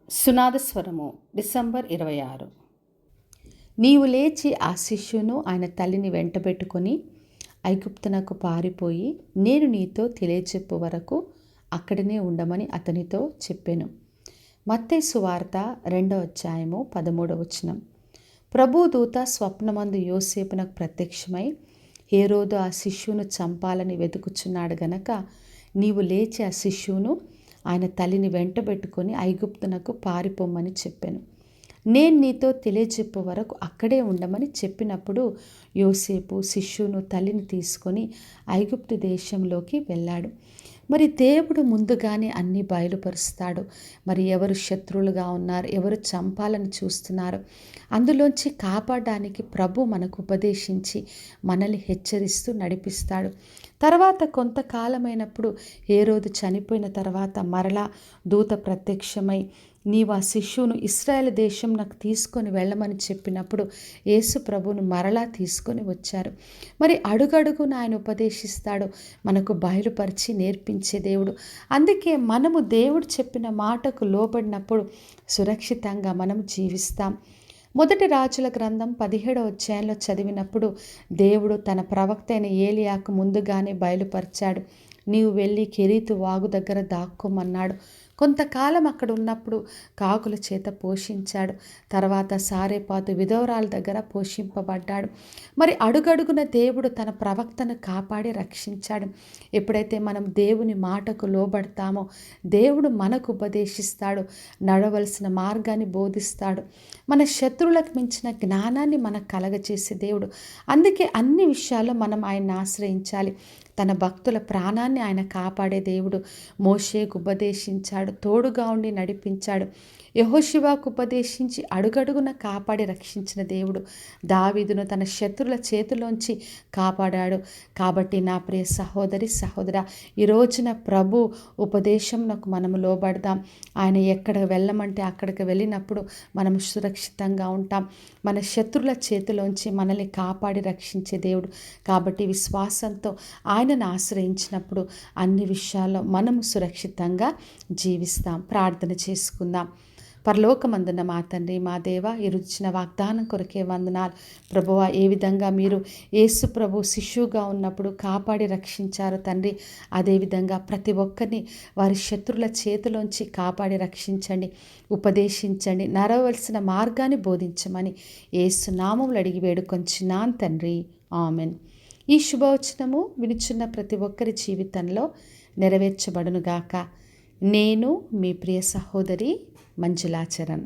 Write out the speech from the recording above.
సునాదస్వరము December 26. నీవు లేచి ఆ శిష్యును ఆయన తల్లిని వెంటబెట్టుకొని ఐగుప్తునకు పారిపోయి నేను నీతో తెలియచెప్పు వరకు అక్కడనే ఉండమని అతనితో చెప్పెను. మత్తయి సువార్త 2వ అధ్యాయము 13వ వచనం. ప్రభుదూత స్వప్నమందు యోసేపునకు ప్రత్యక్షమై, హేరోదు ఆ శిష్యును చంపాలని వెతుకుచున్నాడు గనక నీవు లేచి ఆ శిష్యును ఆయన తల్లిని వెంటబెట్టుకొని ఐగుప్తునకు పారిపోమ్మని చెప్పాను. నేను నీతో తెలియజెప్పు వరకు అక్కడే ఉండమని చెప్పినప్పుడు యోసేపు శిష్యును తల్లిని తీసుకొని ఐగుప్తు దేశంలోకి వెళ్ళాడు. మరి దేవుడు ముందుగానే అన్నీ బయలుపరుస్తాడు. మరి ఎవరు శత్రువులుగా ఉన్నారు, ఎవరు చంపాలని చూస్తున్నారు, అందులోంచి కాపాడడానికి ప్రభు మనకు ఉపదేశించి మనల్ని హెచ్చరిస్తూ నడిపిస్తాడు. తర్వాత కొంతకాలమైనప్పుడు హేరోదు చనిపోయిన తర్వాత మరలా దూత ప్రత్యక్షమై నీవు ఆ శిష్యును ఇశ్రాయేలు దేశం నాకు తీసుకొని వెళ్ళమని చెప్పినప్పుడు యేసు ప్రభువును మరలా తీసుకొని వచ్చారు. మరి అడుగడుగున ఆయన ఉపదేశిస్తాడు, మనకు బయలుపరిచి నేర్పించే దేవుడు. అందుకే మనము దేవుడు చెప్పిన మాటకు లోబడినప్పుడు సురక్షితంగా మనం జీవిస్తాం. మొదటి రాజుల గ్రంథం 17వ అధ్యాయంలో చదివినప్పుడు దేవుడు తన ప్రవక్త అయిన ఏలియాకు ముందుగానే బయలుపరిచాడు. నీవు వెళ్ళి కెరీతు వాగు దగ్గర దాక్కోమన్నాడు. కొంతకాలం అక్కడ ఉన్నప్పుడు కాకుల చేత పోషించాడు. తర్వాత సారేపాతు విధవరాల దగ్గర పోషింపబడ్డాడు. మరి అడుగడుగున దేవుడు తన ప్రవక్తను కాపాడి రక్షించాడు. ఎప్పుడైతే మనం దేవుని మాటకు లోబడతామో దేవుడు మనకు ఉపదేశిస్తాడు, నడవలసిన మార్గాన్ని బోధిస్తాడు. మన శత్రువులకు మించిన జ్ఞానాన్ని మనకు కలగజేసే దేవుడు. అందుకే అన్ని విషయాల్లో మనం ఆయన్ని ఆశ్రయించాలి. తన భక్తుల ప్రాణాన్ని ఆయన కాపాడే దేవుడు. మోషేకు ఉపదేశించాడు, తోడుగా ఉండి నడిపించాడు. యెహోషువకు ఉపదేశించి అడుగడుగున కాపాడి రక్షించిన దేవుడు. దావీదును తన శత్రుల చేతిలోంచి కాపాడాడు. కాబట్టి నా ప్రియ సహోదరి సహోదరా, ఈ రోజున ప్రభు ఉపదేశంకు మనము లోబడదాం. ఆయన ఎక్కడ వెళ్ళమంటే అక్కడికి వెళ్ళినప్పుడు మనం సురక్షితంగా ఉంటాం. మన శత్రుల చేతిలోంచి మనల్ని కాపాడి రక్షించే దేవుడు. కాబట్టి విశ్వాసంతో ఆయనను ఆశ్రయించినప్పుడు అన్ని విషయాల్లో మనము సురక్షితంగా జీవిస్తాం. ప్రార్థన చేసుకుందాం. పరలోకమందున్న మా తండ్రి, మా దేవ, ఈ రుచిన వాగ్దానం కొరకే వందనాలు. ప్రభువా, ఏ విధంగా మీరు యేసు ప్రభు శిష్యుగా ఉన్నప్పుడు కాపాడి రక్షించారు తండ్రి, అదేవిధంగా ప్రతి ఒక్కరిని వారి శత్రుల చేతిలోంచి కాపాడి రక్షించండి, ఉపదేశించండి, నడవలసిన మార్గాన్ని బోధించమని యేసు నామములో అడిగి వేడుకొంచున్నాను తండ్రి, ఆమెన్. ఈ శుభవచనము వినుచున్న ప్రతి ఒక్కరి జీవితంలో నెరవేర్చబడునుగాక. నేను మీ ప్రియ సహోదరి మంజులా చరణ్.